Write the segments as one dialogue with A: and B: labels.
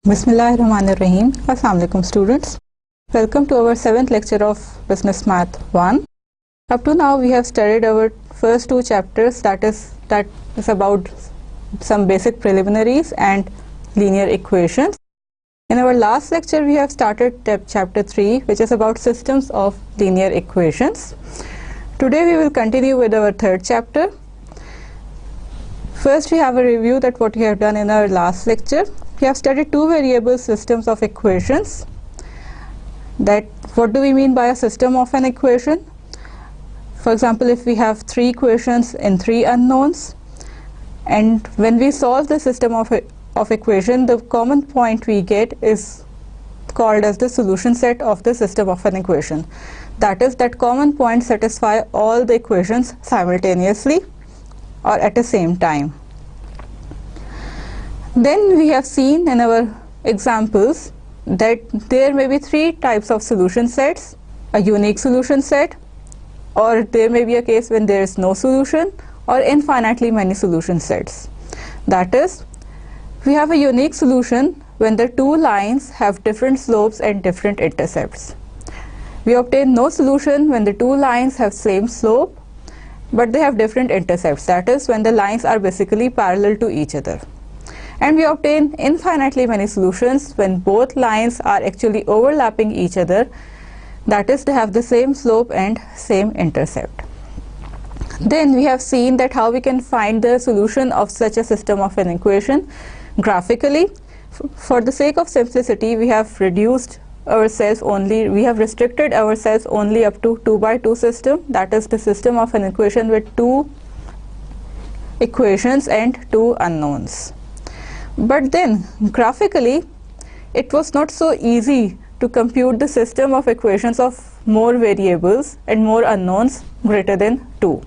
A: Bismillahirrahmanirrahim. Assalamu alaikum students. Welcome to our 7th lecture of Business Math 1. Up to now we have studied our first two chapters, that is about some basic preliminaries and linear equations. In our last lecture we have started chapter 3, which is about systems of linear equations. Today we will continue with our third chapter. First we have a review that what we have done in our last lecture. We have studied two variable systems of equations. That what do we mean by a system of an equation? For example, if we have three equations in three unknowns, and when we solve the system of equation, the common point we get is called as the solution set of the system of an equation. That is, that common point satisfy all the equations simultaneously or at the same time. Then we have seen in our examples that there may be three types of solution sets: a unique solution set, or there may be a case when there is no solution, or infinitely many solution sets. That is, we have a unique solution when the two lines have different slopes and different intercepts. We obtain no solution when the two lines have same slope but they have different intercepts, that is, when the lines are basically parallel to each other. And we obtain infinitely many solutions when both lines are actually overlapping each other, that is, they have the same slope and same intercept. Then we have seen that how we can find the solution of such a system of an equation graphically. For the sake of simplicity, we have restricted ourselves only up to 2 by 2 system, that is the system of an equation with two equations and two unknowns. But then graphically it was not so easy to compute the system of equations of more variables and more unknowns greater than 2.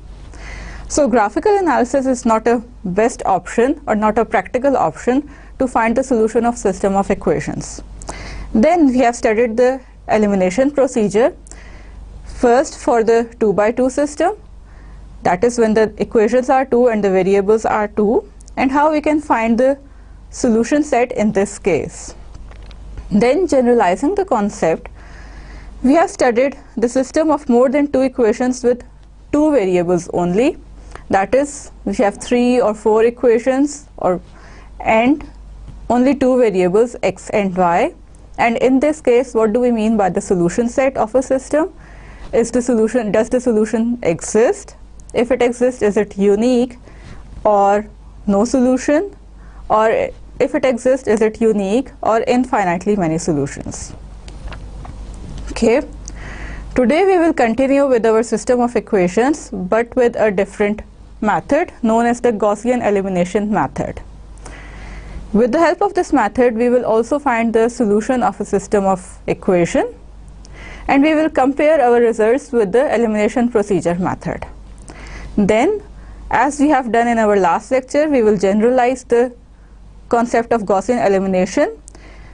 A: So graphical analysis is not a best option or not a practical option to find the solution of system of equations. Then we have studied the elimination procedure. First, for the 2 by 2 system, that is when the equations are 2 and the variables are 2, and how we can find the solution set in this case. Then, generalizing the concept, we have studied the system of more than 2 equations with 2 variables only, that is, we have 3 or 4 equations and only 2 variables x and y. And in this case, what do we mean by the solution set of a system? Does the solution exist? If it exists, is it unique or no solution? Or if it exists, is it unique or infinitely many solutions? Okay. Today we will continue with our system of equations, but with a different method known as the Gaussian elimination method. With the help of this method, we will also find the solution of a system of equation, and we will compare our results with the elimination procedure method. Then, as we have done in our last lecture, we will generalize the concept of Gaussian elimination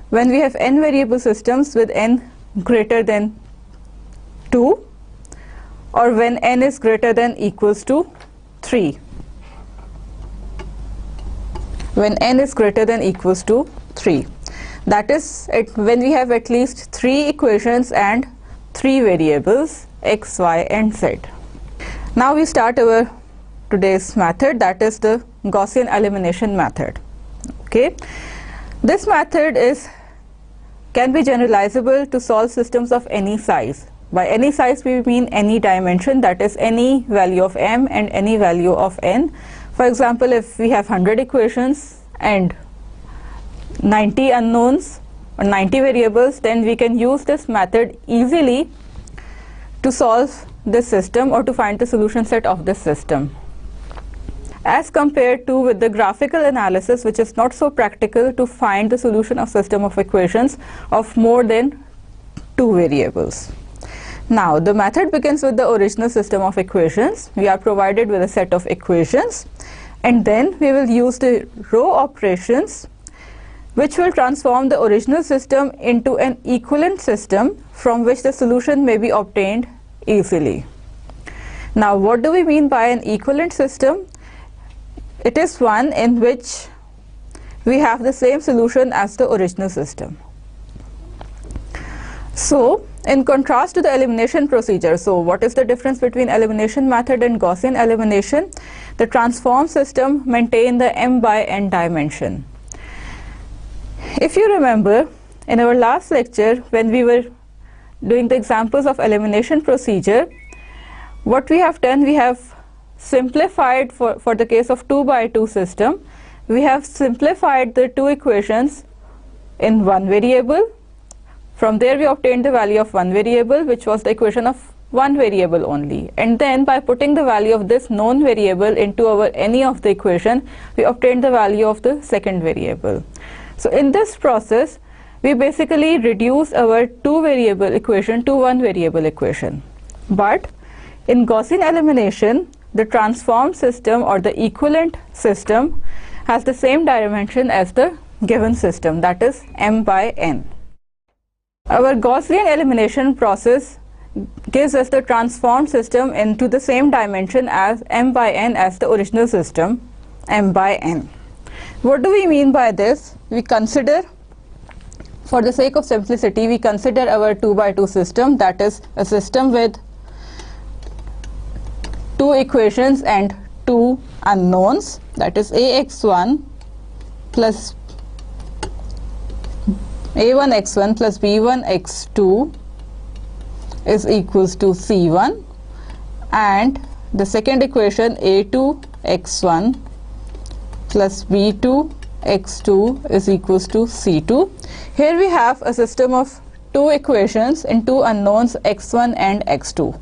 A: when we have n variable systems with n greater than 2, or when n is greater than equals to 3. When n is greater than equals to 3. That is, when we have at least 3 equations and 3 variables x, y and z. Now we start our today's method, that is the Gaussian elimination method. Okay. This method can be generalizable to solve systems of any size. By any size we mean any dimension, that is any value of m and any value of n. For example, if we have 100 equations and 90 unknowns or 90 variables, then we can use this method easily to solve this system or to find the solution set of this system, as compared to with the graphical analysis, which is not so practical to find the solution of system of equations of more than 2 variables. Now the method begins with the original system of equations. We are provided with a set of equations, and then we will use the row operations which will transform the original system into an equivalent system from which the solution may be obtained easily. Now what do we mean by an equivalent system? It is one in which we have the same solution as the original system. So, in contrast to the elimination procedure, so what is the difference between elimination method and Gaussian elimination? The transform system maintain the m by n dimension. If you remember, in our last lecture, when we were doing the examples of elimination procedure, what we have done, we have simplified for the case of 2 by 2 system, we have simplified the two equations in one variable. From there we obtained the value of one variable, which was the equation of one variable only, and then by putting the value of this known variable into our any of the equation, we obtained the value of the second variable. So in this process, we basically reduce our two variable equation to one variable equation. But in Gaussian elimination, the transformed system or the equivalent system has the same dimension as the given system, that is m by n. Our Gaussian elimination process gives us the transformed system into the same dimension as m by n as the original system, m by n. What do we mean by this? We consider, for the sake of simplicity, we consider our 2 by 2 system, that is a system with two equations and two unknowns, that is ax1 plus a1x1 plus b1x2 is equals to c1, and the second equation a2x1 plus b2x2 is equals to c2. Here we have a system of two equations and two unknowns x1 and x2.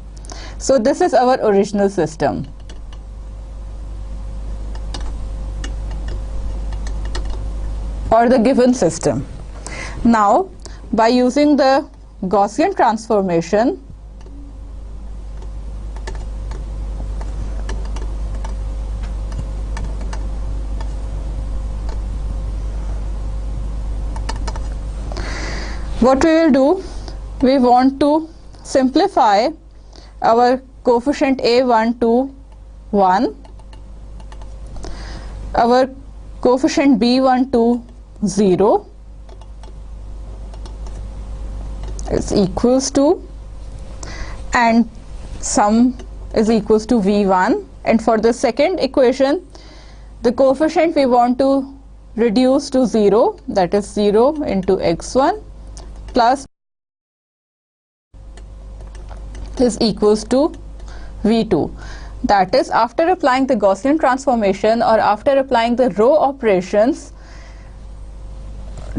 A: So this is our original system. Or the given system. Now, by using the Gaussian transformation, what we will do, we want to simplify our coefficient a1 to 1, our coefficient b1 to 0 is equals to, and sum is equals to v1, and for the second equation, the coefficient we want to reduce to 0, that is 0 into x1 plus is equals to v2. That is, after applying the Gaussian transformation or after applying the row operations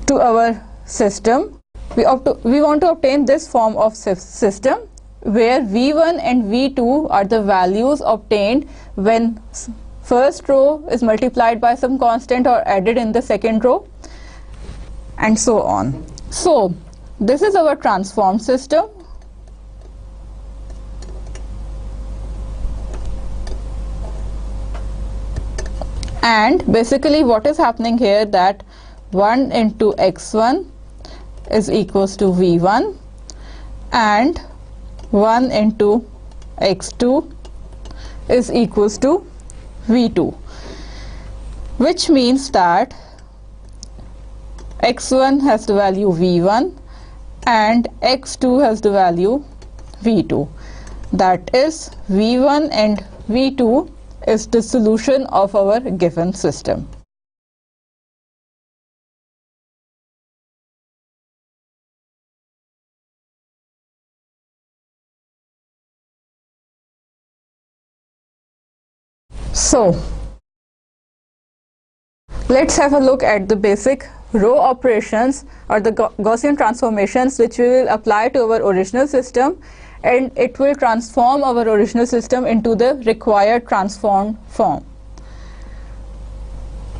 A: to our system, we want to obtain this form of system where v1 and v2 are the values obtained when first row is multiplied by some constant or added in the second row, and so on. So this is our transformed system. And basically what is happening here, that 1 into x1 is equals to v1 and 1 into x2 is equals to v2, which means that x1 has the value v1 and x2 has the value v2. That is, v1 and v2 is the solution of our given system. So let's have a look at the basic row operations or the Gaussian transformations which we will apply to our original system, and it will transform our original system into the required transformed form.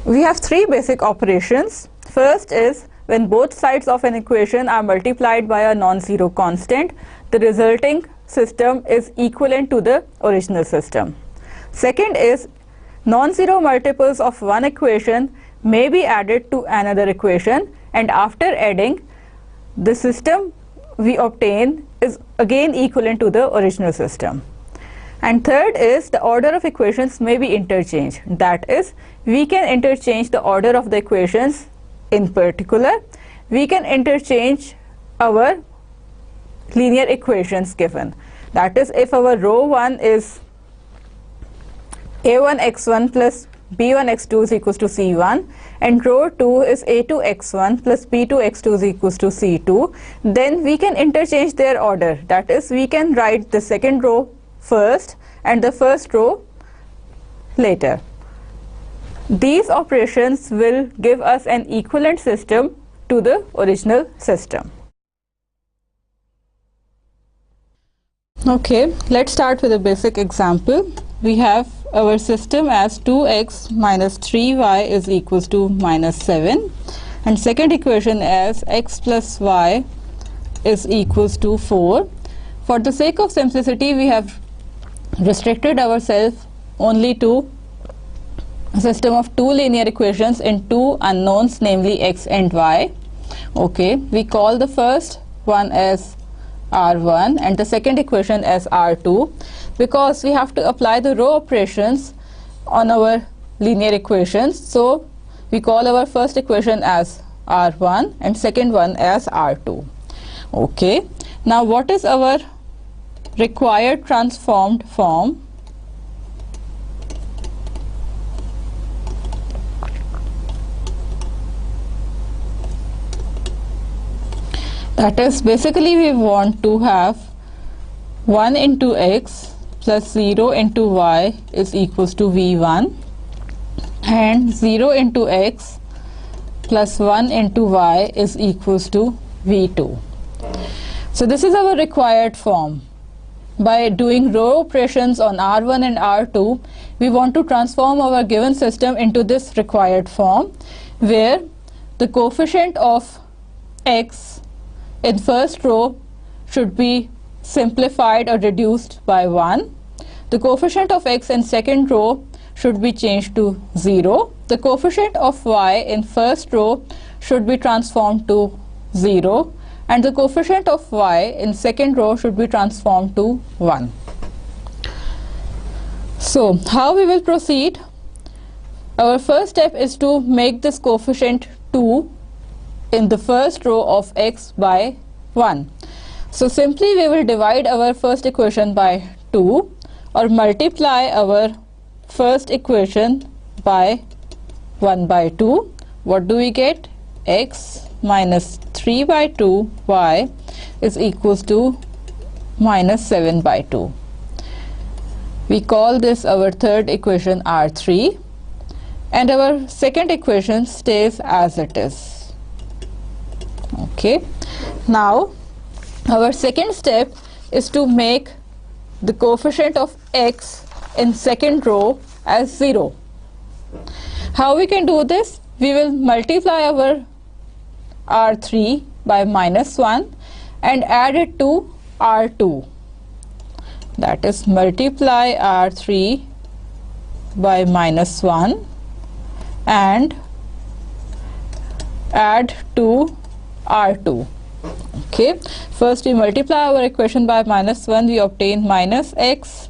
A: We have three basic operations. First is when both sides of an equation are multiplied by a non-zero constant, the resulting system is equivalent to the original system. Second is non-zero multiples of one equation may be added to another equation, and after adding, the system we obtain is again equivalent to the original system. And third is the order of equations may be interchanged. That is, we can interchange the order of the equations. In particular, we can interchange our linear equations given. That is, if our row 1 is a1 x1 plus b1 x2 is equals to c1 and row 2 is a2 x1 plus b2 x2 is equals to c2, then we can interchange their order. That is, we can write the second row first and the first row later. These operations will give us an equivalent system to the original system. Okay, let's start with a basic example. We have our system as 2x minus 3y is equals to minus 7, and second equation as x plus y is equals to 4. For the sake of simplicity, we have restricted ourselves only to a system of two linear equations in two unknowns, namely x and y. Okay, we call the first one as R1 and the second equation as R2, because we have to apply the row operations on our linear equations. So we call our first equation as R1 and second one as R2. Okay, now what is our required transformed form? That is, basically we want to have 1 into x plus 0 into y is equals to v1 and 0 into x plus 1 into y is equals to v2. So this is our required form. By doing row operations on R1 and R2, we want to transform our given system into this required form, where the coefficient of x in first row should be simplified or reduced by 1. The coefficient of x in second row should be changed to 0. The coefficient of y in first row should be transformed to 0, and the coefficient of y in second row should be transformed to 1. So how we will proceed? Our first step is to make this coefficient 2 in the first row of x by 1. So simply we will divide our first equation by 2 or multiply our first equation by 1 by 2. What do we get? X minus 3 by 2 y is equals to minus 7 by 2. We call this our third equation R3, and our second equation stays as it is. Okay, now our second step is to make the coefficient of x in second row as 0. How we can do this? We will multiply our R3 by minus 1 and add it to R2. That is, multiply R3 by minus 1 and add to R2. Okay, first we multiply our equation by minus 1, we obtain minus x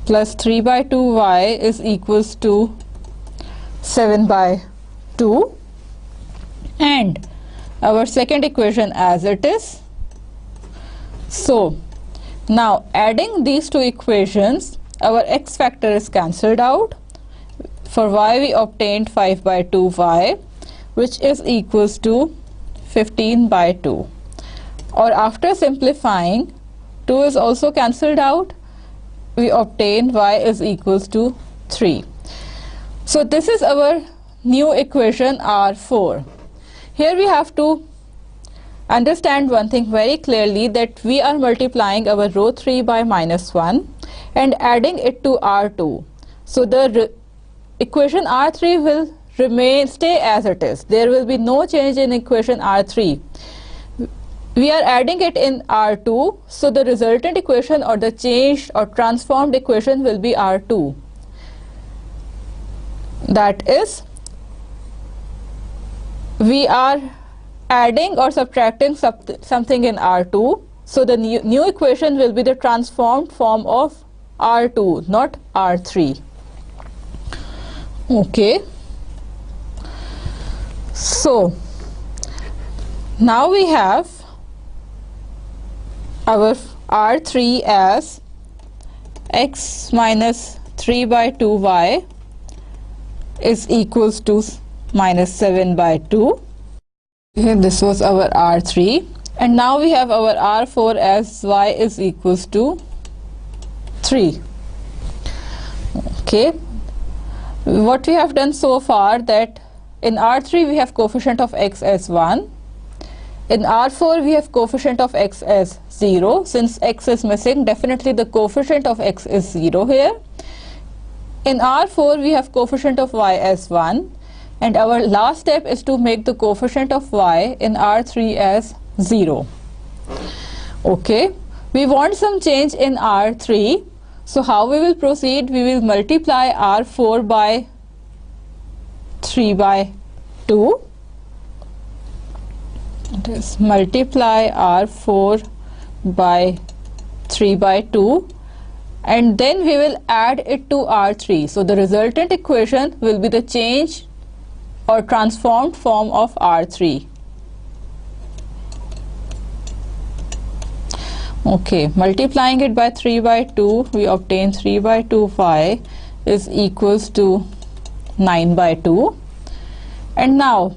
A: plus 3 by 2 y is equals to 7 by 2, and our second equation as it is. So now adding these two equations, our x factor is cancelled out. For y we obtained 5 by 2 y, which is equals to 15 by 2, or after simplifying, 2 is also cancelled out, we obtain y is equals to 3. So this is our new equation R4. Here we have to understand one thing very clearly, that we are multiplying our row 3 by minus 1 and adding it to R2. So the equation R3 will stay as it is. There will be no change in equation R3. We are adding it in R2, so the resultant equation or the changed or transformed equation will be R2. That is, we are adding or subtracting something in R2, so the new equation will be the transformed form of R2, not R3. Okay. So now we have our R3 as x minus 3 by 2y is equals to minus 7 by 2. Okay, this was our R3, and now we have our R4 as y is equals to 3. Okay, what we have done so far, that in R3 we have coefficient of x as 1, in R4 we have coefficient of x as 0. Since x is missing, definitely the coefficient of x is 0 here. In R4 we have coefficient of y as 1, and our last step is to make the coefficient of y in R3 as 0. Okay, we want some change in R3, so how we will proceed? We will multiply R4 by 3 by 2. It is multiply R4 by 3 by 2, and then we will add it to R3. So the resultant equation will be the change or transformed form of R3. Okay, multiplying it by 3 by 2, we obtain 3 by 2y is equals to 9 by 2. And now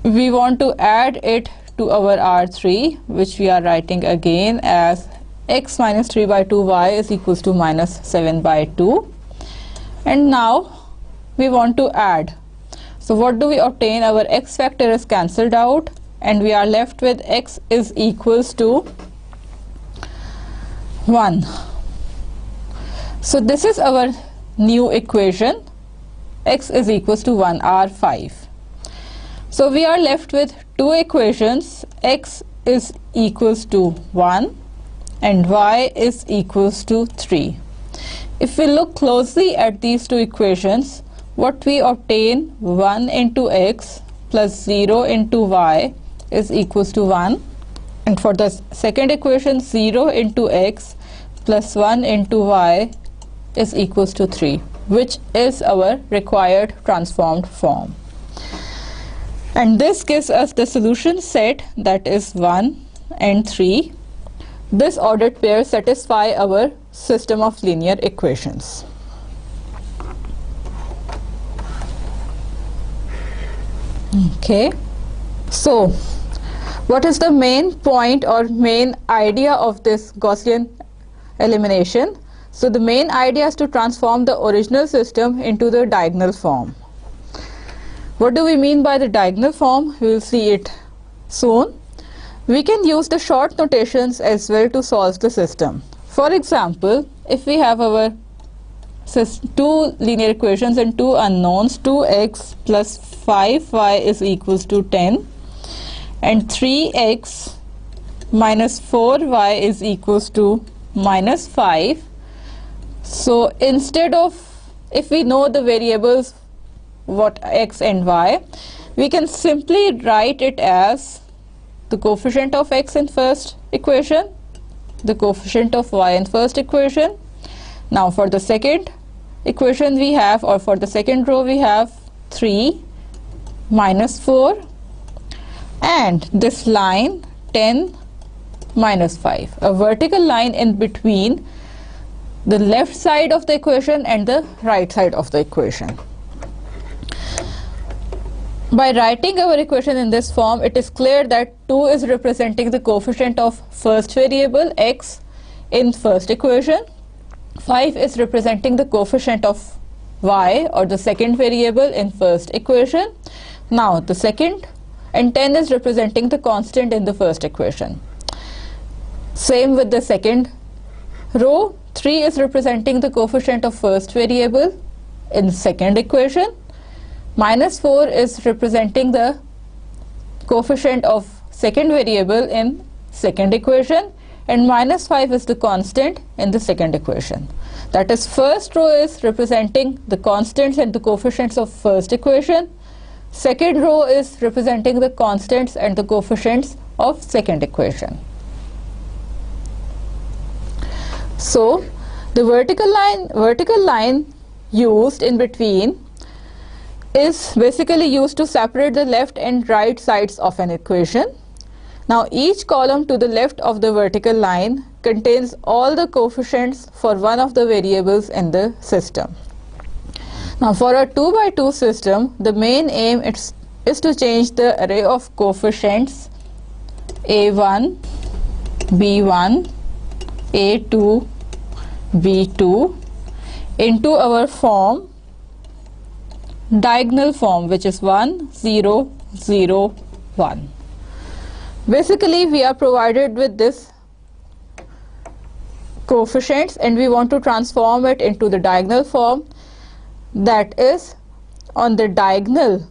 A: we want to add it to our R3, which we are writing again as x minus 3 by 2y is equals to minus 7 by 2. And now we want to add. So what do we obtain? Our x factor is cancelled out, and we are left with x is equals to 1. So this is our new equation, x is equals to 1, R5. So we are left with two equations, x is equals to 1 and y is equals to 3. If we look closely at these two equations, what we obtain, 1 into x plus 0 into y is equals to 1. And for the second equation, 0 into x plus 1 into y is equals to 3, which is our required transformed form. And this gives us the solution set, that is 1 and 3. This ordered pair satisfy our system of linear equations. Okay, so what is the main point or main idea of this Gaussian elimination? So the main idea is to transform the original system into the diagonal form. What do we mean by the diagonal form? We will see it soon. We can use the short notations as well to solve the system. For example, if we have our two linear equations and two unknowns, 2x plus 5y is equals to 10 and 3x minus 4y is equals to minus 5. So instead of, if we know the variables what x and y, we can simply write it as the coefficient of x in first equation, the coefficient of y in first equation. Now for the second equation we have, or for the second row we have 3 minus 4 and this line 10 minus 5, a vertical line in between the left side of the equation and the right side of the equation. By writing our equation in this form, it is clear that 2 is representing the coefficient of first variable x in first equation, 5 is representing the coefficient of y or the second variable in first equation. Now the second, and 10 is representing the constant in the first equation. Same with the second row, 3 is representing the coefficient of first variable in second equation, minus 4 is representing the coefficient of second variable in second equation, and minus 5 is the constant in the second equation. That is, first row is representing the constants and the coefficients of first equation, second row is representing the constants and the coefficients of second equation. So The vertical line used in between is basically used to separate the left and right sides of an equation. Now each column to the left of the vertical line contains all the coefficients for one of the variables in the system. Now for a 2 by 2 system, the main aim is to change the array of coefficients A1, B1, A2, B2 into our form, diagonal form, which is 1, 0, 0, 1. Basically, we are provided with this coefficients and we want to transform it into the diagonal form. That is, on the diagonal,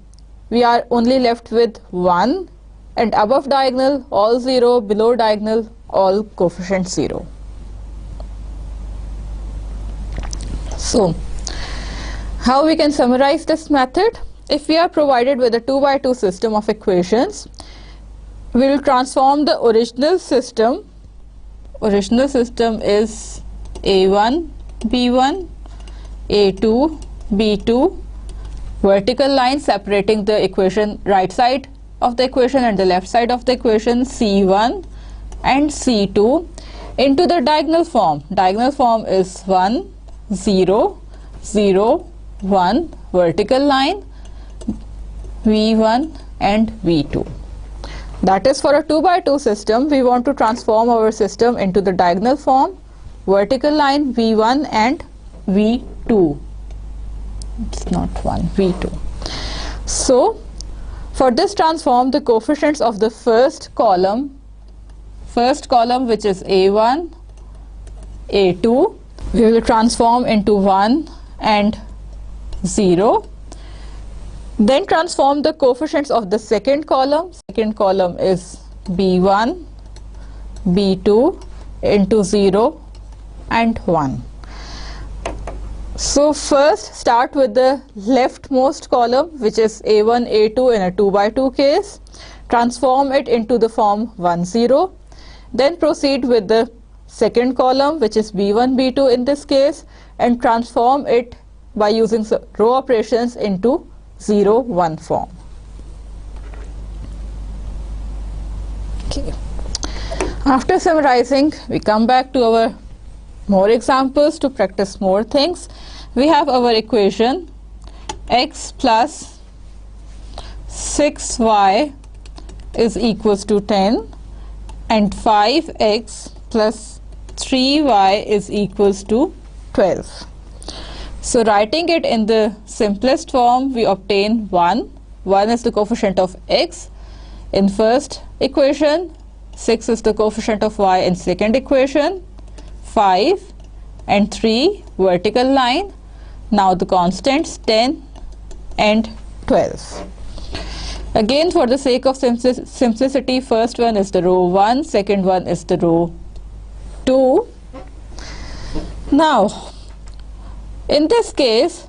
A: we are only left with 1, and above diagonal all 0, below diagonal all coefficients 0. So, how we can summarize this method? If we are provided with a 2 by 2 system of equations, we will transform the original system. Original system is A1, B1, A2, B2, vertical line separating the equation right side of the equation and the left side of the equation, C1 and C2, into the diagonal form. Diagonal form is 1, 0, 0, 1, vertical line, V1 and V2. That is, for a 2 by 2 system, we want to transform our system into the diagonal form, vertical line V1 and V2. It's not 1, V2. So, for this transform, the coefficients of the first column which is A1, A2, we will transform into 1 and 0. Then transform the coefficients of the second column. Second column is B1, B2 into 0 and 1. So first start with the leftmost column, which is A1, A2 in a 2 by 2 case. Transform it into the form 1, 0. Then proceed with the second column, which is B1, B2 in this case, and transform it by using row operations into 0, 1 form. Okay. After summarizing, we come back to our more examples to practice more things. We have our equation x plus 6y is equals to 10 and 5x plus 3y is equals to 12. So writing it in the simplest form, we obtain 1. 1 is the coefficient of x in first equation, 6 is the coefficient of y in second equation, 5 and 3 vertical line. Now the constants 10 and 12. Again, for the sake of simplicity, first one is the row 1, second one is the row 2. Now, in this case,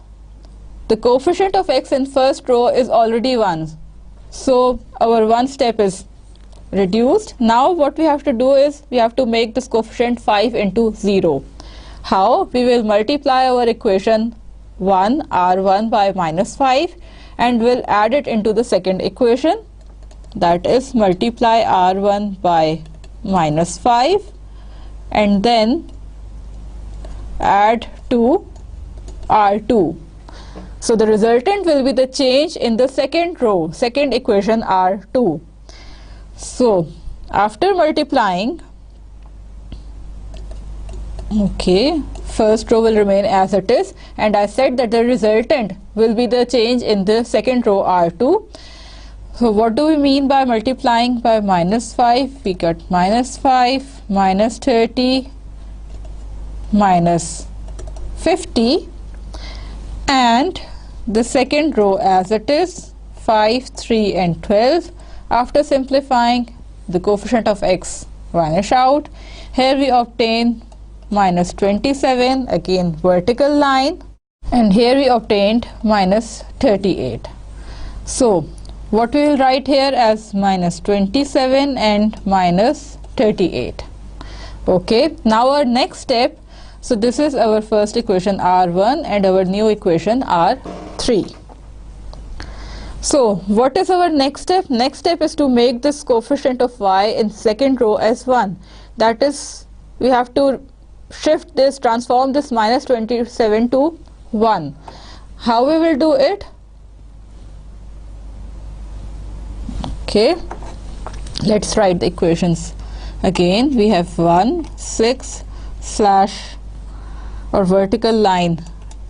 A: the coefficient of x in first row is already 1. So our one step is reduced. Now what we have to do is we have to make this coefficient 5 into 0. How? We will multiply our equation 1 r1 by minus 5 and will add it into the second equation. That is, multiply r1 by minus 5 and then add to r2. So the resultant will be the change in the second row, second equation r2. So after multiplying, okay, first row will remain as it is, and I said that the resultant will be the change in the second row r2. So what do we mean by multiplying by minus 5? We got minus 5, minus 30, minus 50, and the second row as it is, 5, 3 and 12. After simplifying, the coefficient of x vanish out. Here we obtain minus 27, again vertical line, and here we obtained minus 38. So what we will write here as minus 27 and minus 38. Okay, now our next step, So this is our first equation R1 and our new equation R3. So what is our next step? Next step is to make this coefficient of y in second row as 1. That is, we have to shift this, transform this minus 27 to 1. How we will do it? Okay, let's write the equations again. We have 1, 6 slash or vertical line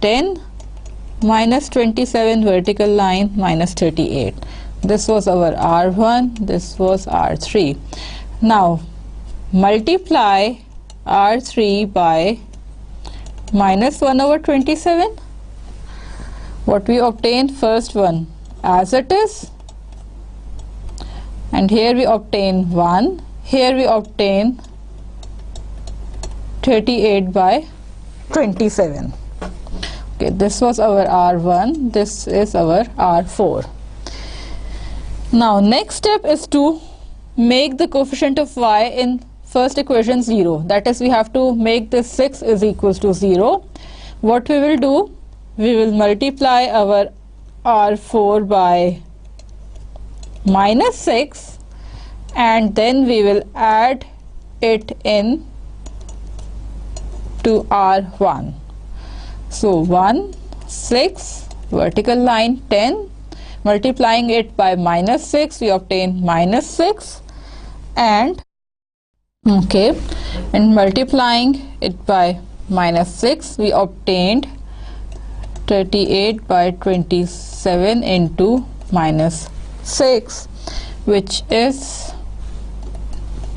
A: 10 minus 27 vertical line minus 38. This was our R1, this was R3. Now multiply R3 by minus 1 over 27. What we obtain? First one as it is, and here we obtain 1, here we obtain 38 by 27. Okay, this was our R1, this is our R4. Now next step is to make the coefficient of y in first equation 0. That is, we have to make this 6 is equals to 0. What we will do? We will multiply our R4 by minus 6 and then we will add it in to R1. So 1, 6, vertical line 10, multiplying it by minus 6, we obtain minus 6, and okay, and multiplying it by minus 6, we obtained 38 by 27 into minus 6, which is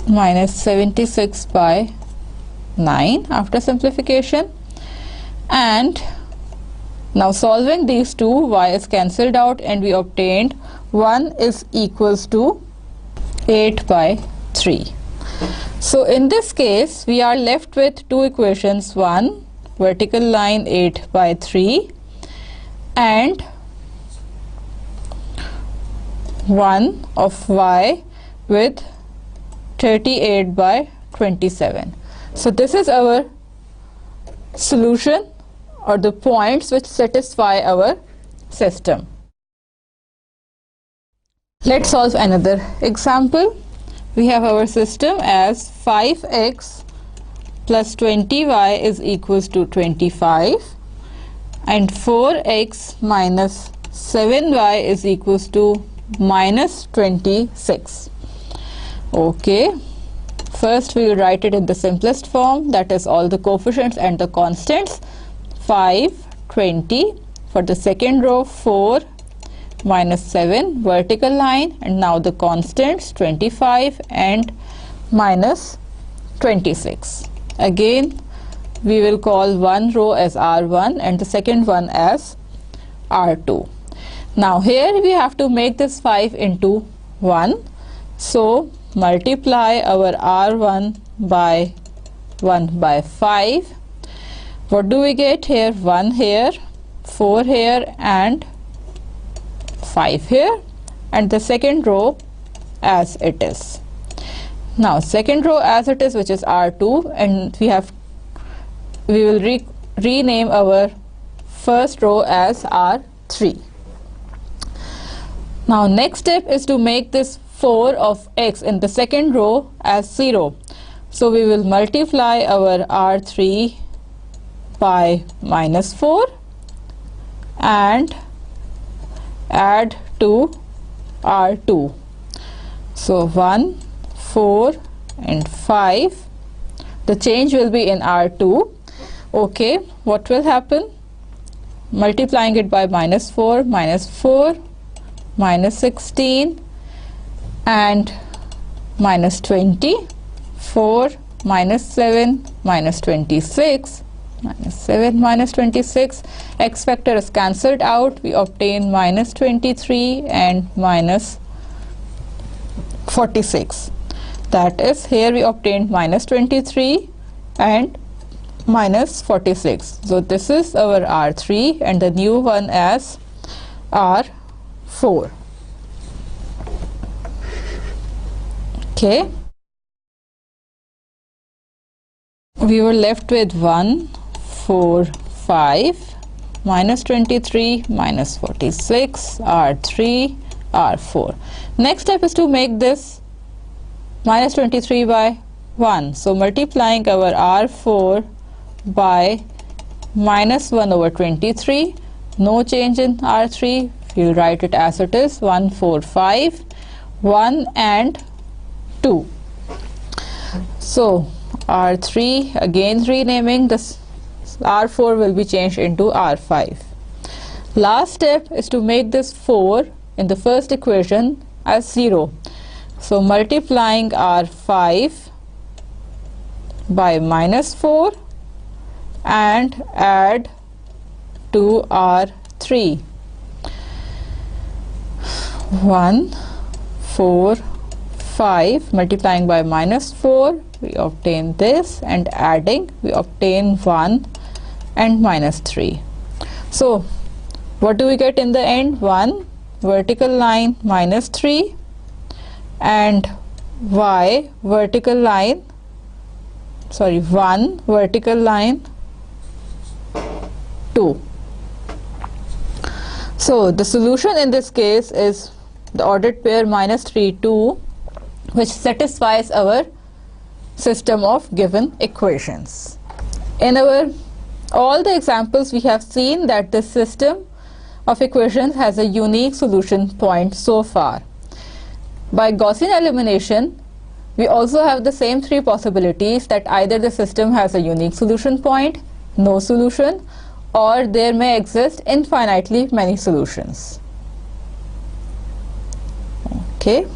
A: minus 76 by 9 after simplification. And now solving these two, y is cancelled out and we obtained 1 is equals to 8 by 3. So in this case we are left with two equations, one vertical line 8 by 3 and one of y with 38 by 27. So this is our solution or the points which satisfy our system. Let's solve another example. We have our system as 5x plus 20y is equals to 25 and 4x minus 7y is equals to minus 26. Okay, first we will write it in the simplest form, that is all the coefficients and the constants. 5, 20, for the second row 4 minus 7 vertical line, and now the constants 25 and minus 26. Again we will call one row as R1 and the second one as R2. Now here we have to make this 5 into 1, so multiply our R1 by 1 by 5. What do we get here? 1 here, 4 here and 5 here, and the second row as it is. Now second row as it is, which is R2, and we will rename our first row as R3. Now next step is to make this 4 of x in the second row as 0. So we will multiply our R3 by minus 4 and add to R2. So 1, 4 and 5. The change will be in R2. Okay, what will happen? Multiplying it by minus 4, minus 16 and minus 20, 4 minus 7 minus 26, minus 7 minus 26, x factor is cancelled out, we obtain minus 23 and minus 46. That is, here we obtained minus 23 and minus 46. So this is our R3 and the new one as R4. Okay. we were left with 1, 4, 5, minus 23, minus 46, R3, R4. Next step is to make this minus 23 by 1. So multiplying our R4 by minus 1 over 23, no change in R3, we'll write it as it is, 1, 4, 5, 1 and 2. So R3, again renaming this, R4 will be changed into R5. Last step is to make this 4 in the first equation as 0. So multiplying R5 by minus 4 and add to R3. 1, 4, 5, multiplying by minus 4, we obtain this, and adding, we obtain 1 and minus 3. So what do we get in the end? 1 vertical line minus 3 and y vertical line, sorry, 1 vertical line 2. So the solution in this case is the ordered pair minus 3, 2, which satisfies our system of given equations. In all the examples we have seen that the system of equations has a unique solution point so far. By Gaussian elimination, we also have the same three possibilities, that either the system has a unique solution point, no solution, or there may exist infinitely many solutions. Okay.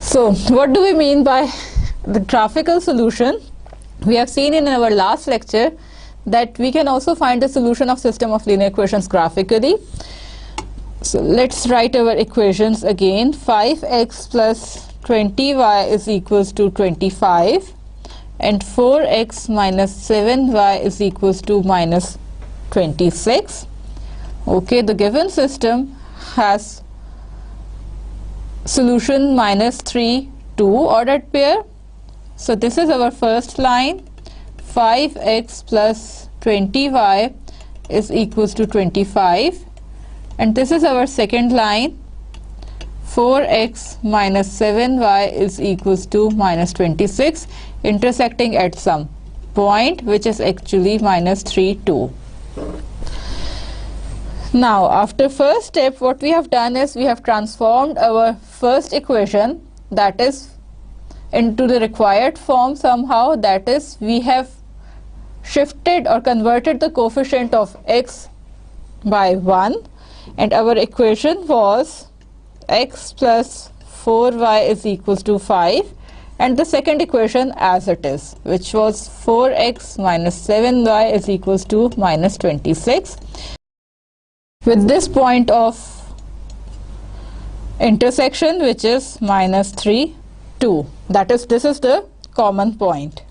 A: So what do we mean by the graphical solution? We have seen in our last lecture that we can also find the solution of system of linear equations graphically. So let's write our equations again. 5x plus 20y is equals to 25 and 4x minus 7y is equals to minus 26. Okay, the given system has solution minus 3, 2 ordered pair. So this is our first line, 5x plus 20y is equals to 25, and this is our second line, 4x minus 7y is equals to minus 26, intersecting at some point which is actually minus 3, 2. Now after first step, what we have done is we have transformed our first equation, that is into the required form somehow, that is we have shifted or converted the coefficient of x by 1, and our equation was x plus 4y is equals to 5, and the second equation as it is, which was 4x minus 7y is equals to minus 26, with this point of intersection which is minus 3, 2. That is, this is the common point.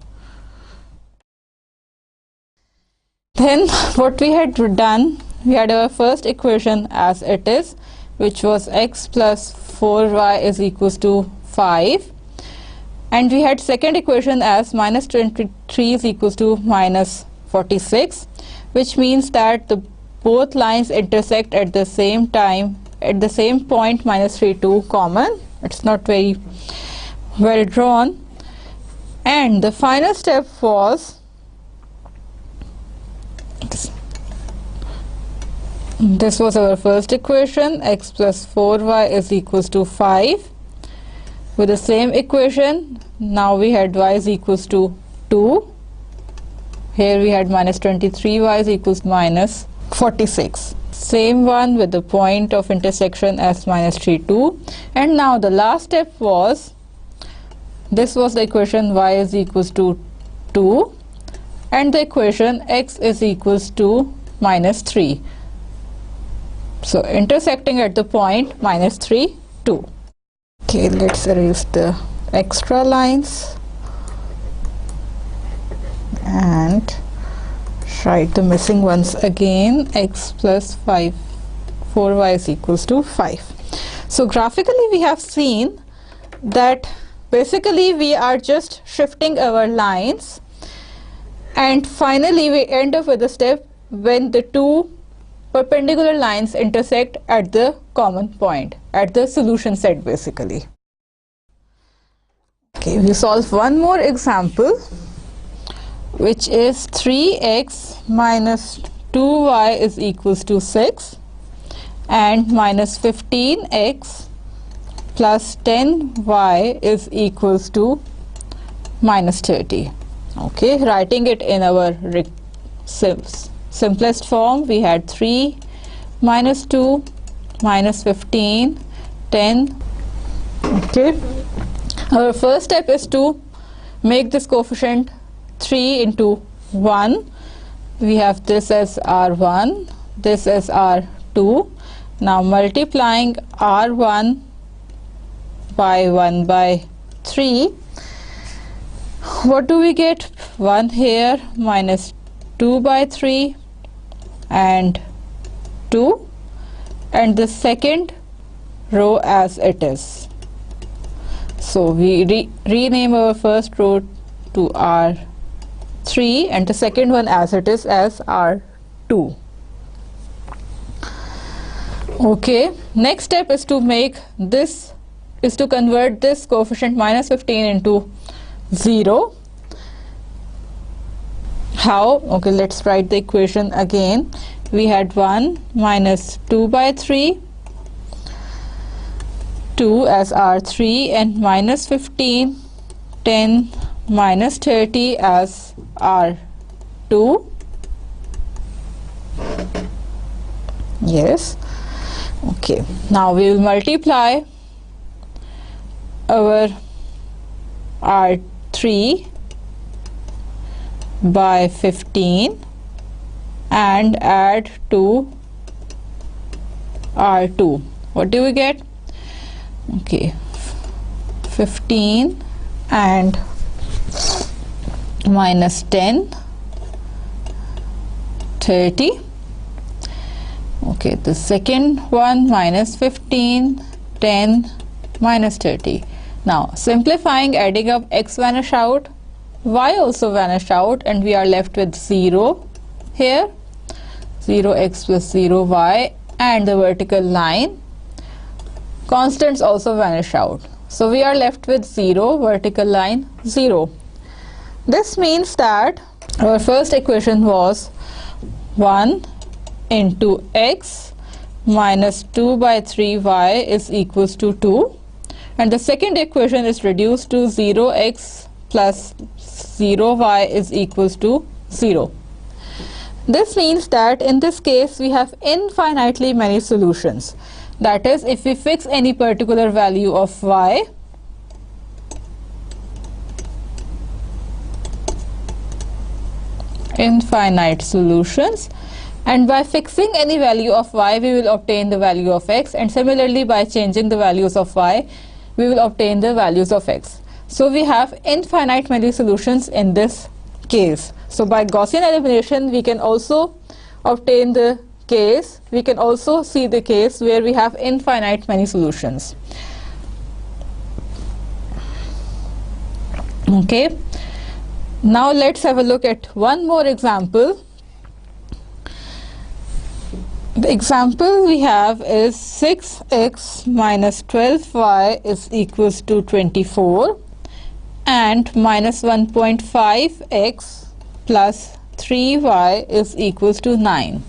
A: Then what we had done, we had our first equation as it is, which was x plus 4y is equals to 5, and we had second equation as minus 23 is equals to minus 46, which means that the both lines intersect at the same time, at the same point, minus 3, 2 common. It's not very well drawn. And the final step was, this was our first equation, x plus 4y is equals to 5. With the same equation, now we had y is equals to 2. Here we had minus 23y is equals to minus 46. Same one with the point of intersection as minus 3, 2. And now the last step was, this was the equation y is equals to 2 and the equation x is equals to minus 3. So intersecting at the point minus 3, 2. Okay, let's erase the extra lines and write the missing ones again. X plus 4y is equals to 5. So graphically we have seen that basically we are just shifting our lines And finally we end up with the step when the two perpendicular lines intersect at the common point, at the solution set basically. Okay, we solve one more example, which is 3x minus 2y is equals to 6 and minus 15x plus 10y is equals to minus 30. Okay, writing it in our simplest form, we had 3 minus 2 minus 15 10. Okay, our first step is to make this coefficient 3 into 1. We have this as r1, this as r2. Now multiplying r1 by 1 by 3, what do we get? 1 here minus 2 by 3 and 2, and the second row as it is. So we rename our first row to r3 and the second one as it is as r2. Okay, next step is to make this, is to convert this coefficient minus 15 into 0. How? Okay, let's write the equation again. We had 1 minus 2 by 3, 2 as r3, and minus 15, 10 minus 30 as r2. Yes. Okay, now we will multiply our r3 by 15 and add to r2. What do we get? Okay, 15 and minus 10, 30. Okay, the second one minus 15, 10 minus 30. Now simplifying, adding up, x vanish out, y also vanish out, and we are left with 0 here, 0x plus 0y, and the vertical line. Constants also vanish out. So we are left with 0, vertical line 0. This means that our first equation was 1 into x minus 2 by 3y is equals to 2, and the second equation is reduced to 0x plus 0y is equals to 0. This means that in this case we have infinitely many solutions. That is, if we fix any particular value of y, infinite solutions, and by fixing any value of y we will obtain the value of x, and similarly by changing the values of y we will obtain the values of x. So we have infinite many solutions in this case. So by Gaussian elimination we can also obtain the case, we can also see the case where we have infinite many solutions. Okay, now let's have a look at one more example. The example we have is 6x minus 12y is equals to 24 and minus 1.5x plus 3y is equals to 9.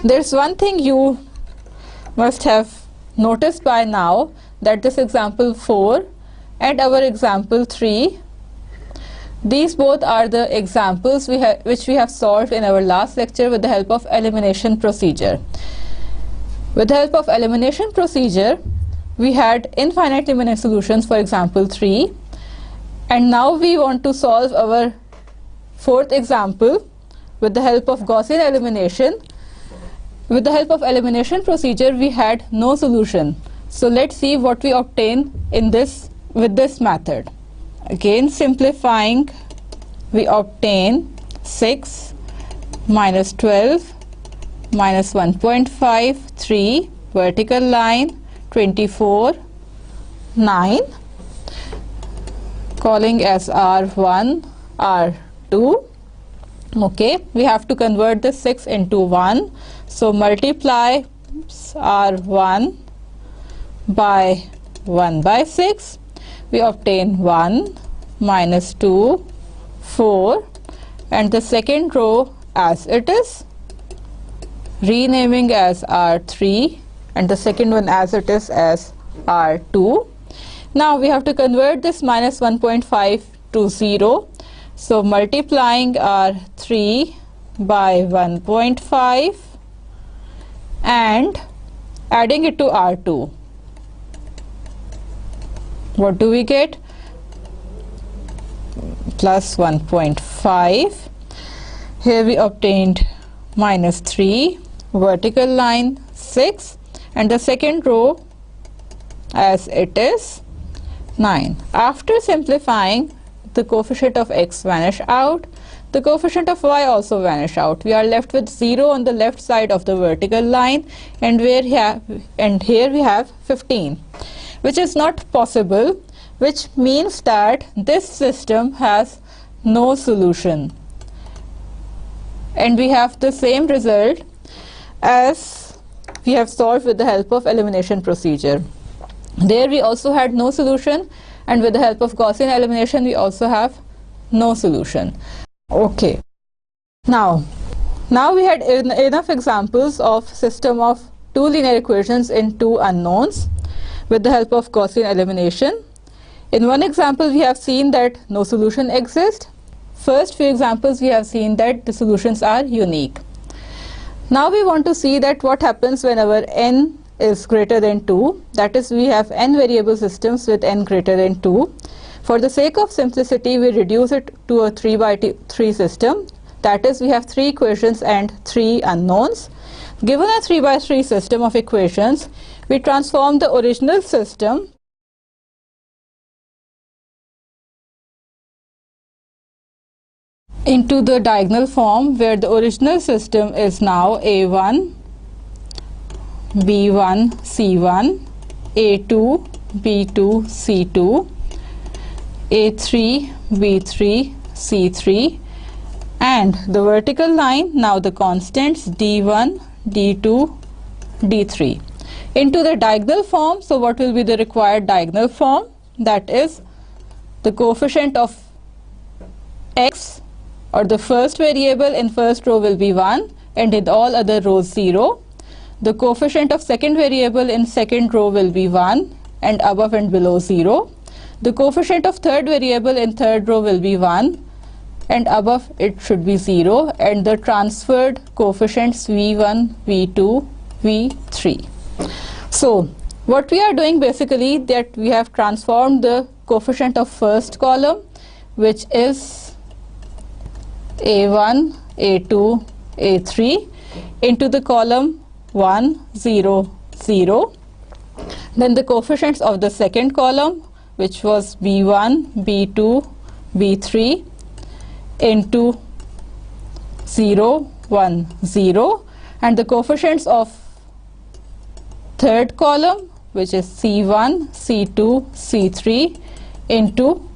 A: There's one thing you must have noticed by now, that this example 4 and our example 3, these both are the examples which we have solved in our last lecture with the help of elimination procedure. With the help of elimination procedure, we had infinitely many solutions for example 3, and now we want to solve our fourth example with the help of Gaussian elimination. With the help of elimination procedure we had no solution. So let's see what we obtain in this with this method. Again simplifying, we obtain 6 minus 12 minus 1.5, 3, vertical line 24, 9, calling as R1, R2. Okay, we have to convert the 6 into 1. So multiply R1 by 1 by 6. We obtain 1 minus 2, 4, and the second row as it is, renaming as R3, and the second one as it is as R2. Now we have to convert this minus 1.5 to 0. So multiplying R3 by 1.5 and adding it to R2. What do we get? Plus 1.5. Here we obtained minus 3, vertical line 6, and the second row as it is 9. After simplifying, the coefficient of x vanish out, the coefficient of y also vanish out. We are left with 0 on the left side of the vertical line, and here we have 15, which is not possible, which means that this system has no solution, and we have the same result as we have solved with the help of elimination procedure. There we also had no solution, and with the help of Gaussian elimination we also have no solution. Okay, now we had enough examples of system of two linear equations in two unknowns with the help of Gaussian elimination. In one example we have seen that no solution exists. First few examples we have seen that the solutions are unique. Now we want to see that what happens whenever n is greater than 2, that is, we have n variable systems with n greater than 2. For the sake of simplicity, we reduce it to a 3 by 3 system, that is, we have 3 equations and 3 unknowns. Given a 3 by 3 system of equations, we transform the original system into the diagonal form, where the original system is now A1 B1 C1, A2 B2 C2, A3 B3 C3, and the vertical line, now the constants D1 D2 D3, into the diagonal form. So what will be the required diagonal form? That is, the coefficient of x, or the first variable in first row, will be 1, and in all other rows 0. The coefficient of second variable in second row will be 1, and above and below 0. The coefficient of third variable in third row will be 1, and above it should be 0, and the transferred coefficients v1, v2, v3. So what we are doing basically, that we have transformed the coefficient of first column, which is A1, A2, A3, into the column 1, 0, 0. Then the coefficients of the second column, which was B1, B2, B3, into 0, 1, 0, and the coefficients of third column, which is C1, C2, C3, into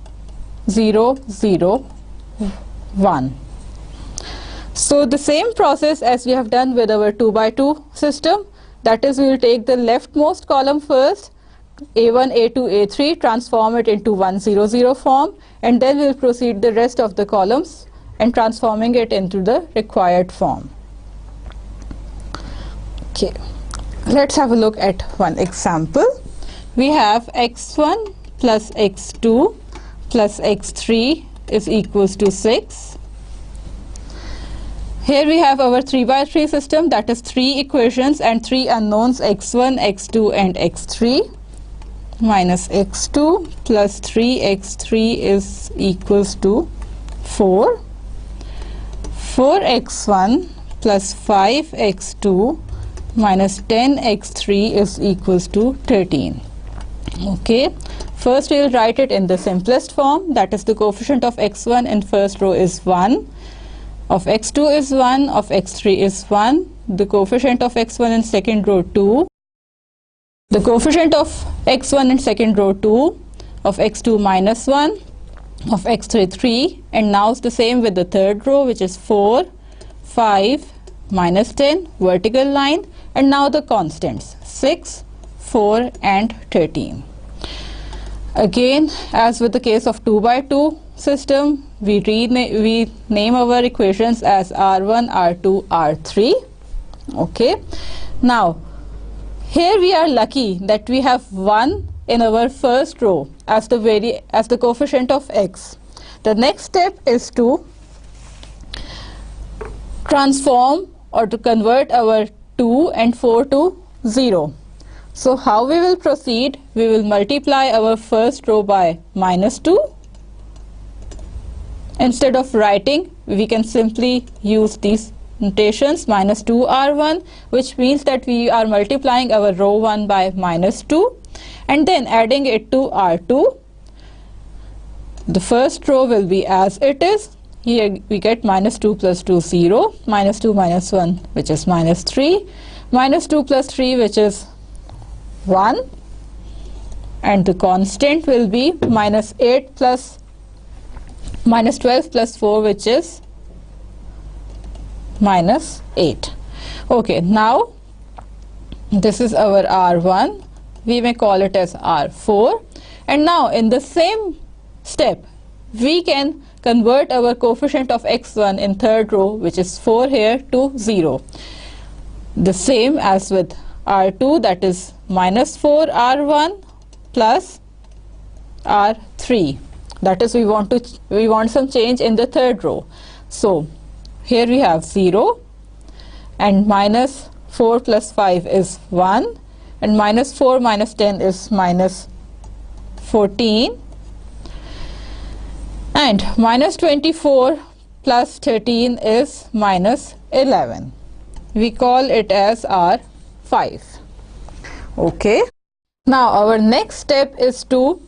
A: 0, 0, 1. So the same process as we have done with our 2 by 2 system, that is, we will take the leftmost column first, A1, A2, A3, transform it into 1, 0, 0 form, and then we will proceed the rest of the columns and transforming it into the required form. Okay, let's have a look at one example. We have x1 plus x2 plus x3 is equals to 6. Here we have our 3 by 3 system, that is 3 equations and 3 unknowns, x1, x2 and x3. Minus x2 plus 3x3 is equals to 4. 4x1 plus 5x2 minus 10x3 is equals to 13. Okay, first we will write it in the simplest form, that is, the coefficient of x1 in first row is 1, of x2 is 1, of x3 is 1, the coefficient of x1 in second row 2, the coefficient of x1 in second row 2, of x2 minus 1, of x3 3, and now it's the same with the third row, which is 4 5 minus 10 vertical line, and now the constants 6 4 and 13. Again, as with the case of 2 by 2 system, we name our equations as R1 R2 R3. Okay, now here we are lucky that we have 1 in our first row as the coefficient of x. The next step is to transform or to convert our 2 and 4 to 0. So how we will proceed? We will multiply our first row by -2. Instead of writing, we can simply use these notations, -2 R1, which means that we are multiplying our row 1 by -2 and then adding it to R2. The first row will be as it is. Here we get -2 plus 2 0, -2 minus 1 which is -3, -2 plus 3 which is 1, and the constant will be -8 plus -12 plus 4 which is -8. Okay, now this is our R1, we may call it as R4, and now in the same step we can convert our coefficient of x1 in third row, which is 4 here, to 0. The same as with R2, that is -4 R1 plus R3. That is, we want some change in the third row. So here we have 0, and -4 plus 5 is 1, and -4 minus 10 is -14, and -24 plus 13 is -11. We call it as R5. Okay. Now our next step is to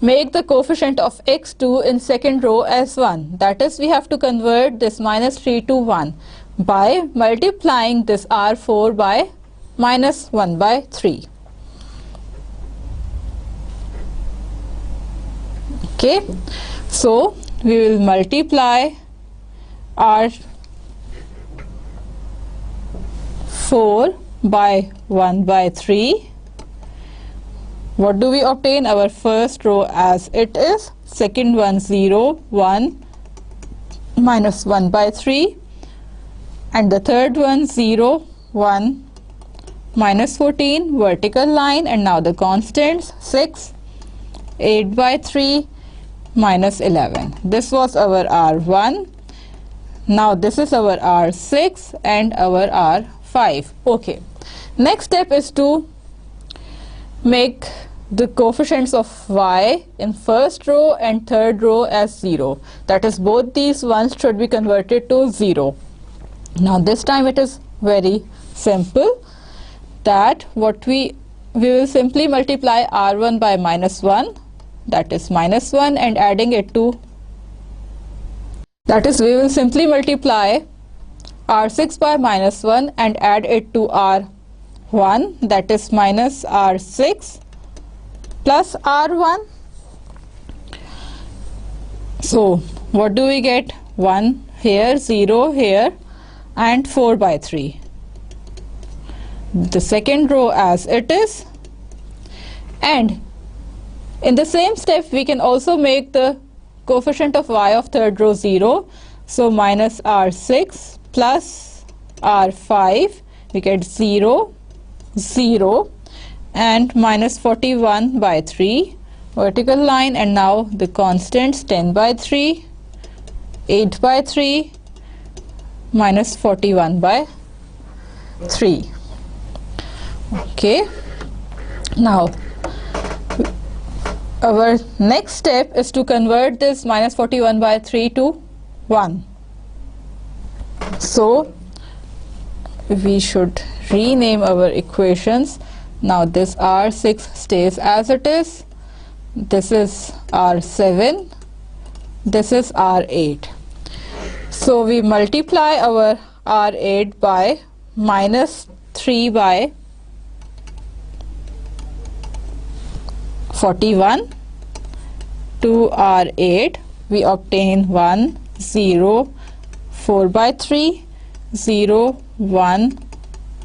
A: make the coefficient of x2 in second row as 1. That is, we have to convert this -3 to 1 by multiplying this R4 by -1 by 3. Okay, so we will multiply R4 by 1 by 3. What do we obtain? Our first row as it is, second one 0, 1, -1 by 3, and the third one 0, 1, -14 vertical line, and now the constants 6, 8 by 3, -11. This was our R1. Now this is our R6 and our R5. Okay, next step is to make the coefficients of y in first row and third row as 0. That is, both these ones should be converted to 0. Now this time it is very simple, that what we will simply multiply R1 by -1, that is -1, and adding it to, that is, we will simply multiply R6 by -1 and add it to R1, that is -R6 plus R1. So what do we get? 1 here, 0 here, and 4 by 3. The second row as it is, and in the same step we can also make the coefficient of y of third row 0. So -R6 plus R5, we get 0, 0, and -41 by 3 vertical line, and now the constants 10 by 3, 8 by 3, -41 by 3. Okay, now our next step is to convert this -41 by 3 to 1. So we should rename our equations. Now this R6 stays as it is, this is R7, this is R8. So we multiply our R8 by -3 by 41, to R8, we obtain 1, 0, 4 by 3, 0, 1,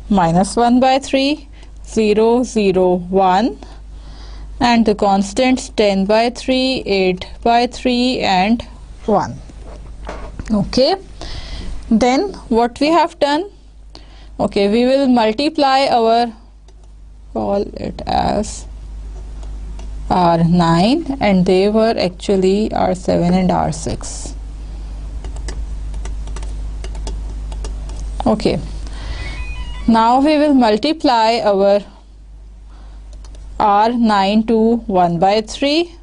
A: minus 1 by 3, 0, 0, 1, and the constants 10 by 3, 8 by 3 and 1. Okay, then what we have done, okay, we will multiply our, call it as R9, and they were actually R7 and R6. Okay, now we will multiply our R9 to 1 by 3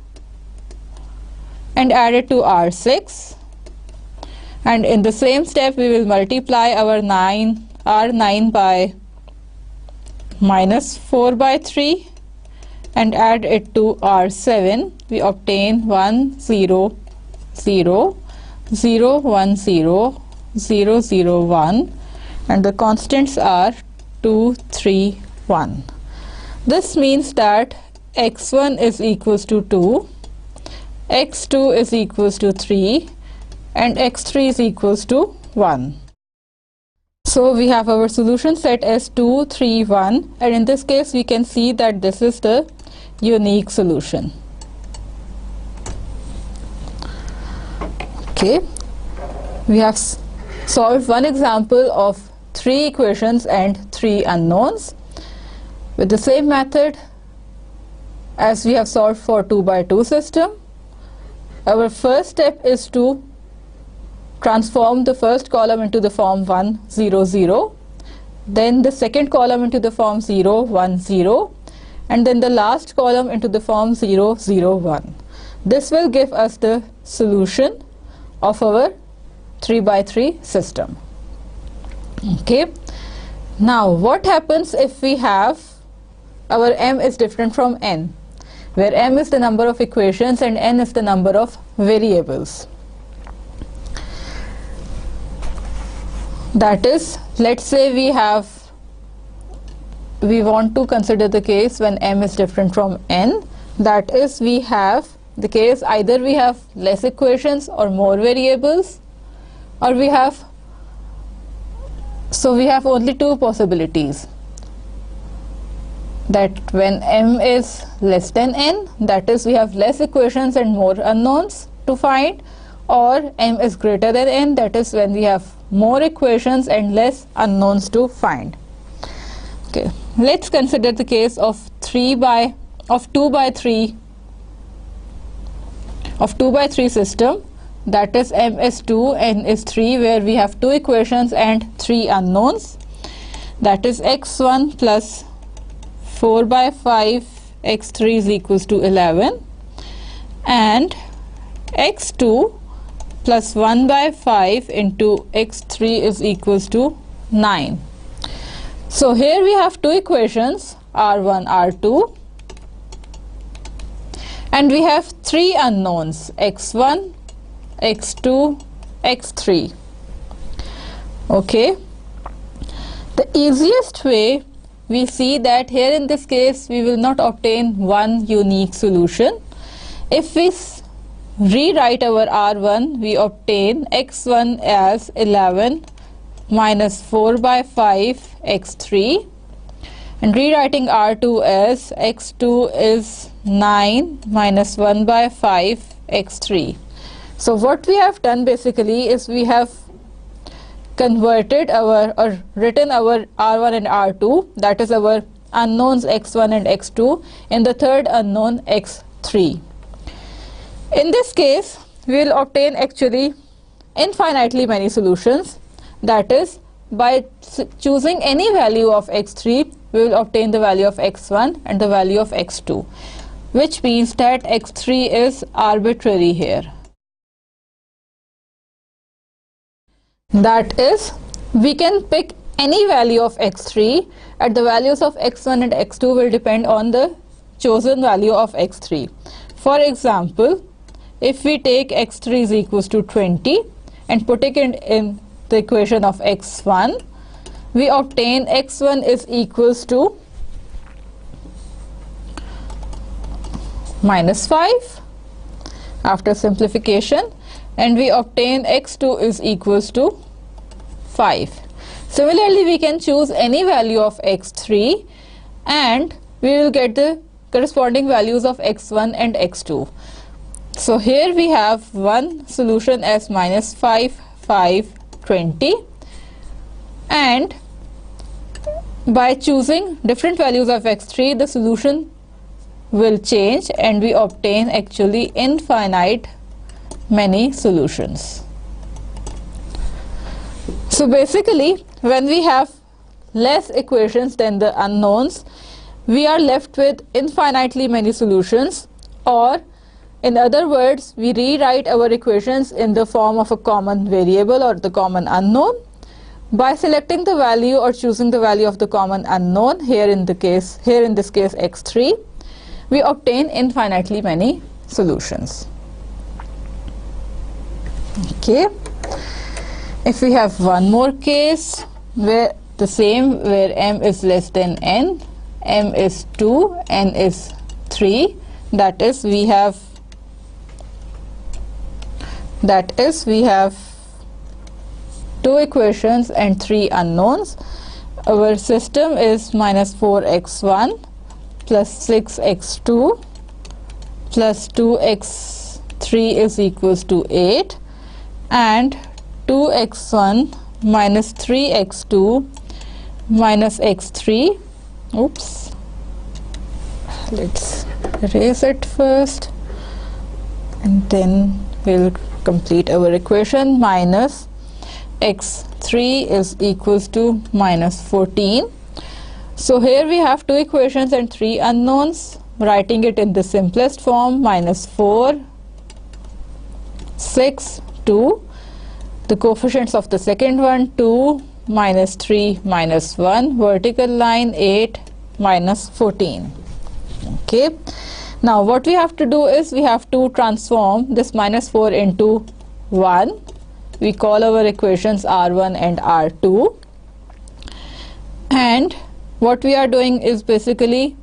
A: and add it to R6, and in the same step we will multiply our R9 by minus 4 by 3 and add it to R7. We obtain 1, 0, 0, 0, 1, 0, 0, 0, 1, and the constants are 2, 3, 1. This means that x1 is equals to 2, x2 is equals to 3, and x3 is equals to 1. So we have our solution set as 2, 3, 1, and in this case we can see that this is the unique solution. Okay, we have solved one example of 3 equations and 3 unknowns with the same method as we have solved for 2 by 2 system. Our first step is to transform the first column into the form 1, 0, 0, then the second column into the form 0, 1, 0, and then the last column into the form 0, 0, 1. This will give us the solution of our 3 by 3 system. Okay, now what happens if we have our m is different from n, where m is the number of equations and n is the number of variables? That is, let's say we want to consider the case when m is different from n. That is, we have the case either we have less equations or more variables, or we have only 2 possibilities. That when m is less than n, that is we have less equations and more unknowns to find, or m is greater than n, that is when we have more equations and less unknowns to find. Okay, let's consider the case of 2 by 3 system, that is m is 2, n is 3, where we have 2 equations and 3 unknowns, that is x1 plus 4 by 5 x3 is equals to 11, and x2 plus 1 by 5 into x3 is equals to 9. So here we have 2 equations, r1, r2, and we have 3 unknowns, x1, x2, x3. Okay, the easiest way, we see that here in this case we will not obtain one unique solution. If we rewrite our r1, we obtain x1 as 11 minus 4 by 5 x3, and rewriting r2 as x2 is 9 minus 1 by 5 x3. So what we have done basically is we have converted or written our r1 and r2, that is our unknowns x1 and x2, in the third unknown x3. In this case we will obtain actually infinitely many solutions. That is, by choosing any value of x3 we will obtain the value of x1 and the value of x2, which means that x3 is arbitrary here. That is, we can pick any value of x3, and the values of x1 and x2 will depend on the chosen value of x3. For example, if we take x3 is equals to 20 and putting it in the equation of x1, we obtain x1 is equals to minus 5, after simplification, and we obtain x2 is equals to 5. Similarly, we can choose any value of x3 and we will get the corresponding values of x1 and x2. So here we have one solution as minus 5, 5, 20, and by choosing different values of x3 the solution will change and we obtain actually infinite many solutions. So basically, when we have less equations than the unknowns, we are left with infinitely many solutions, or in other words, we rewrite our equations in the form of a common variable or the common unknown. By selecting the value or choosing the value of the common unknown, here in this case x3, we obtain infinitely many solutions. Okay. If we have one more case where the same, where m is less than n, m is 2, n is 3, that is we have two equations and three unknowns. Our system is minus 4x1 plus 6x2 plus 2x3 is equals to 8, and 2x1 minus 3x2 minus x3. Oops, let's erase it first and then we'll complete our equation. Minus x3 is equals to minus 14. So here we have two equations and three unknowns. Writing it in the simplest form, minus 4, 6, 2. The coefficients of the second one, 2, minus 3, minus 1, vertical line 8, minus 14. Okay. Now what we have to do is we have to transform this minus 4 into 1. We call our equations R1 and R2. And what we are doing is basically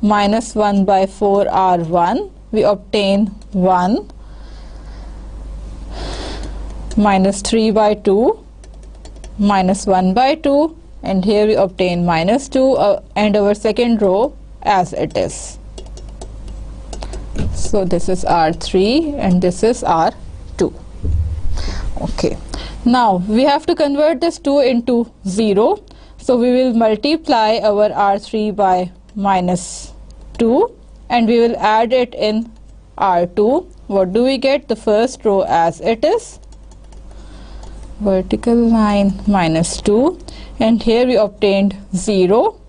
A: minus 1 by 4 R1. We obtain 1. Minus 3 by 2, minus 1 by 2, and here we obtain minus 2 and our second row as it is. So this is R3 and this is R2. Okay. Now we have to convert this 2 into 0. So we will multiply our R3 by minus 2 and we will add it in R2. What do we get? The first row as it is. Vertical line minus 2, and here we obtained 0,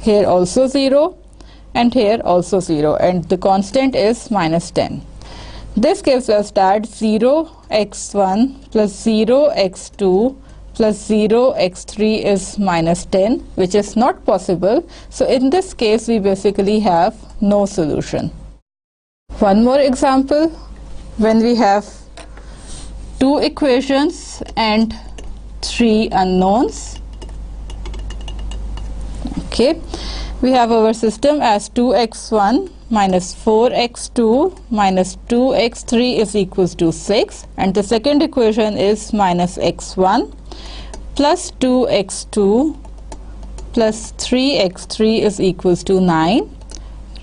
A: here also 0, and here also 0, and the constant is minus 10. This gives us that 0x1 plus 0x2 plus 0x3 is minus 10, which is not possible. So in this case we basically have no solution. One more example, when we have two equations and three unknowns. Okay, we have our system as 2x1 minus 4x2 minus 2x3 is equals to 6, and the second equation is minus x1 plus 2x2 plus 3x3 is equals to 9.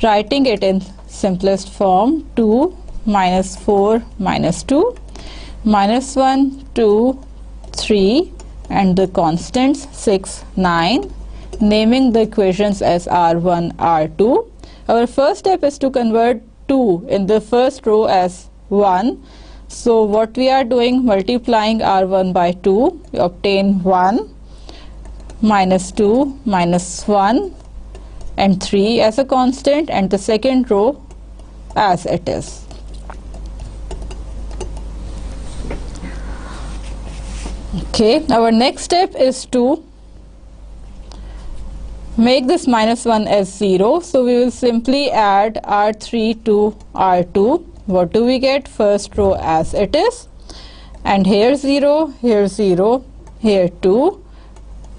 A: Writing it in simplest form, 2 minus 4 minus 2, minus 1, 2, 3, and the constants 6, 9, naming the equations as R1, R2. Our first step is to convert 2 in the first row as 1. So what we are doing, multiplying R1 by 2, we obtain 1, minus 2, minus 1, and 3 as a constant, and the second row as it is. Okay, our next step is to make this minus 1 as 0. So we will simply add R3 to R2. What do we get? First row as it is, and here 0, here 0, here 2,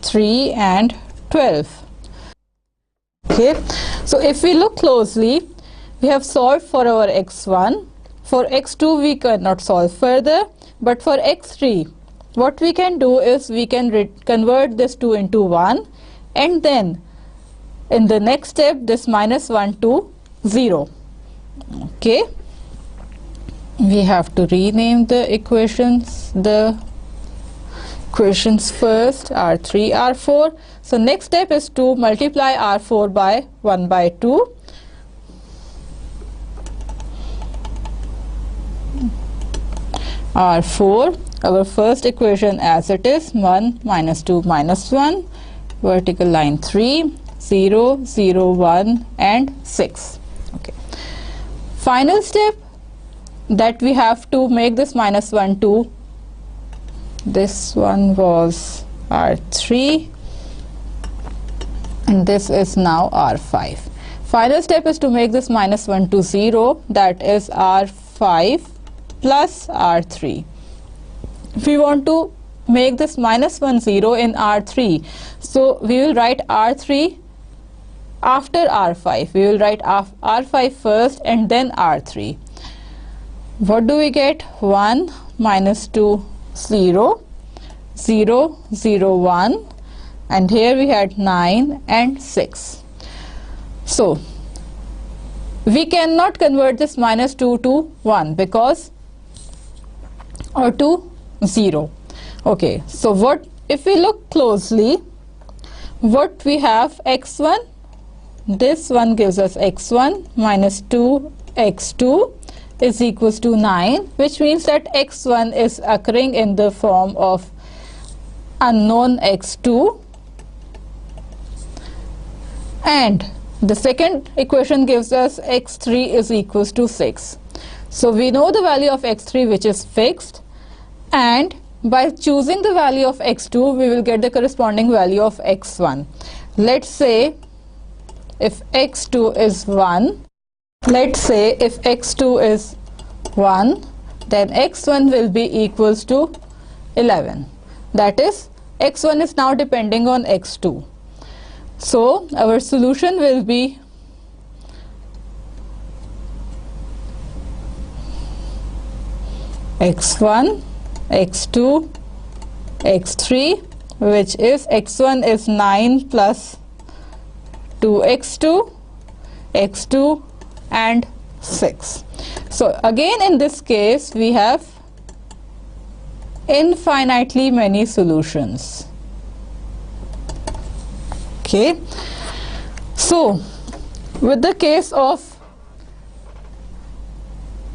A: 3, and 12. Okay, so if we look closely, we have solved for our x1. For x2 we cannot solve further, but for x3 what we can do is we can convert this 2 into 1, and then in the next step this minus 1 to 0. Okay, we have to rename the equations first, R3, R4. So next step is to multiply R4 by 1 by 2. R4, our first equation as it is, 1 minus 2 minus 1, vertical line 3, 0, 0, 1 and 6. Okay. Final step that we have to make this minus 1 to, this one was R3 and this is now R5. Final step is to make this minus 1 to 0, that is R5 plus R3. If we want to make this minus 1 0 in R3, so we will write R3 after R5. We will write R5 first and then R3. What do we get? 1 minus 2, 0, 0, 0, 1, and here we had 9 and 6. So we cannot convert this minus 2 to 1 because, or to 0. Okay, so what if we look closely, what we have, x1, this one gives us x1 minus 2 x2 is equals to 9, which means that x1 is occurring in the form of unknown x2, and the second equation gives us x3 is equals to 6. So we know the value of x3, which is fixed, and by choosing the value of x2 we will get the corresponding value of x1. Let's say if x2 is 1, let's say if x2 is 1, then x1 will be equals to 11. That is, x1 is now depending on x2. So our solution will be x1, x2, x3, which is x1 is 9 plus 2x2, x2 and 6. So again in this case we have infinitely many solutions. Okay, so with the case of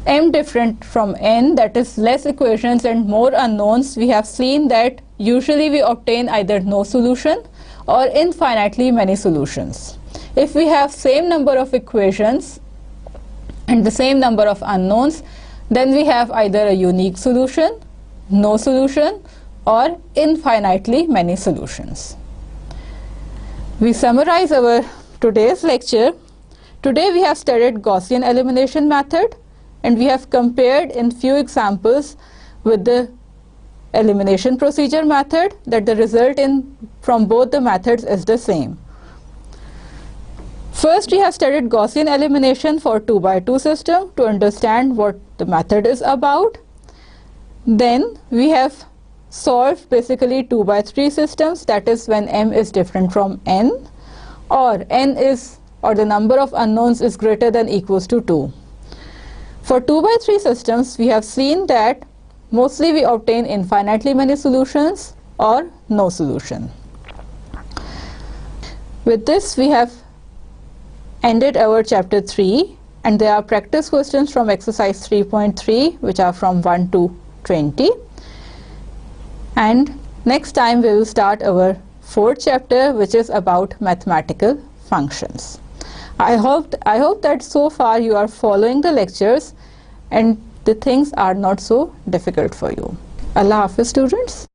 A: m different from n, that is less equations and more unknowns, we have seen that usually we obtain either no solution or infinitely many solutions. If we have same number of equations and the same number of unknowns, then we have either a unique solution, no solution, or infinitely many solutions. We summarize our today's lecture. Today we have studied Gaussian elimination method, and we have compared in few examples with the elimination procedure method that the result from both the methods is the same. First we have studied Gaussian elimination for 2 by 2 system to understand what the method is about. Then we have solved basically 2 by 3 systems, that is when m is different from n, or n is, or the number of unknowns is greater than equals to 2. For 2 by 3 systems we have seen that mostly we obtain infinitely many solutions or no solution. With this we have ended our chapter 3, and there are practice questions from exercise 3.3 which are from 1 to 20. And next time we will start our 4th chapter, which is about mathematical functions. I hope that so far you are following the lectures and the things are not so difficult for you. Allah Hafiz students.